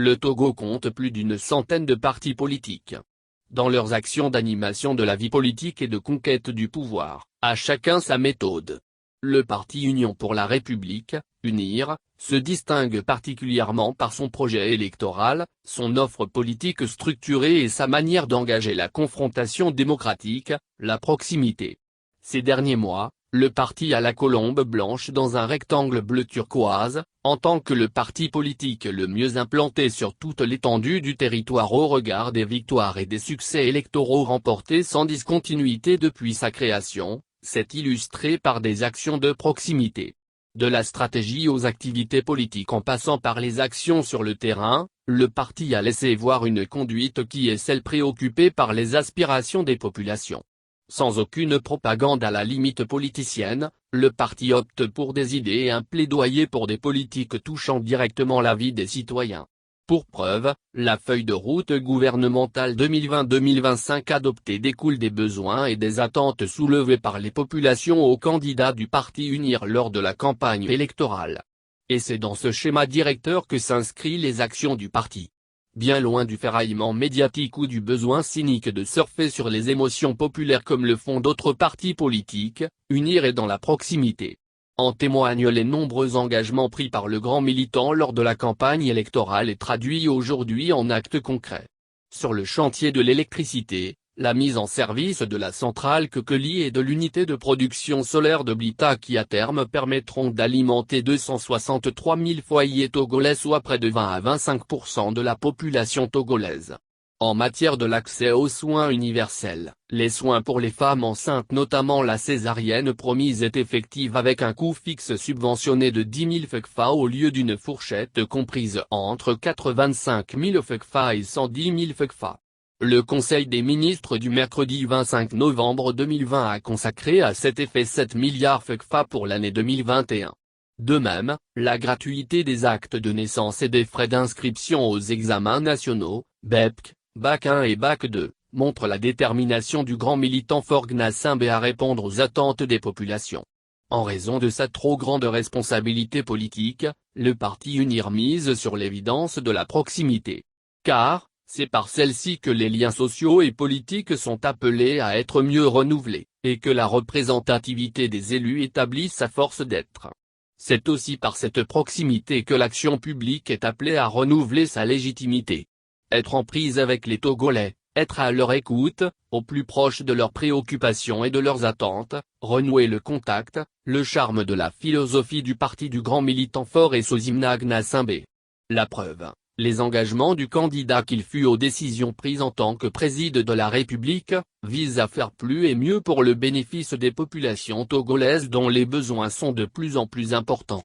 Le Togo compte plus d'une centaine de partis politiques. Dans leurs actions d'animation de la vie politique et de conquête du pouvoir, à chacun sa méthode. Le parti Union pour la République, UNIR, se distingue particulièrement par son projet électoral, son offre politique structurée et sa manière d'engager la confrontation démocratique, la proximité. Ces derniers mois, le parti a la colombe blanche dans un rectangle bleu turquoise, en tant que le parti politique le mieux implanté sur toute l'étendue du territoire au regard des victoires et des succès électoraux remportés sans discontinuité depuis sa création, c'est illustré par des actions de proximité. De la stratégie aux activités politiques en passant par les actions sur le terrain, le parti a laissé voir une conduite qui est celle préoccupée par les aspirations des populations. Sans aucune propagande à la limite politicienne, le parti opte pour des idées et un plaidoyer pour des politiques touchant directement la vie des citoyens. Pour preuve, la feuille de route gouvernementale 2020-2025 adoptée découle des besoins et des attentes soulevés par les populations aux candidats du parti UNIR lors de la campagne électorale. Et c'est dans ce schéma directeur que s'inscrivent les actions du parti. Bien loin du ferraillement médiatique ou du besoin cynique de surfer sur les émotions populaires comme le font d'autres partis politiques, UNIR est dans la proximité. En témoignent les nombreux engagements pris par le grand militant lors de la campagne électorale et traduits aujourd'hui en actes concrets. Sur le chantier de l'électricité, la mise en service de la centrale Kokoli et de l'unité de production solaire de Blita qui à terme permettront d'alimenter 263 000 foyers togolais soit près de 20 à 25% de la population togolaise. En matière de l'accès aux soins universels, les soins pour les femmes enceintes notamment la césarienne promise est effective avec un coût fixe subventionné de 10 000 FECFA au lieu d'une fourchette comprise entre 85 000 FECFA et 110 000 FECFA. Le Conseil des ministres du mercredi 25 novembre 2020 a consacré à cet effet 7 milliards FECFA pour l'année 2021. De même, la gratuité des actes de naissance et des frais d'inscription aux examens nationaux, BEPC, Bac 1 et Bac 2, montre la détermination du grand militant Faure Gnassingbé à répondre aux attentes des populations. En raison de sa trop grande responsabilité politique, le parti UNIR mise sur l'évidence de la proximité. Car, c'est par celle-ci que les liens sociaux et politiques sont appelés à être mieux renouvelés, et que la représentativité des élus établit sa force d'être. C'est aussi par cette proximité que l'action publique est appelée à renouveler sa légitimité. Être en prise avec les Togolais, être à leur écoute, au plus proche de leurs préoccupations et de leurs attentes, renouer le contact, le charme de la philosophie du parti du grand militant Faure et Sozimna Gnassingbé. La preuve, les engagements du candidat qu'il fut aux décisions prises en tant que président de la République, visent à faire plus et mieux pour le bénéfice des populations togolaises dont les besoins sont de plus en plus importants.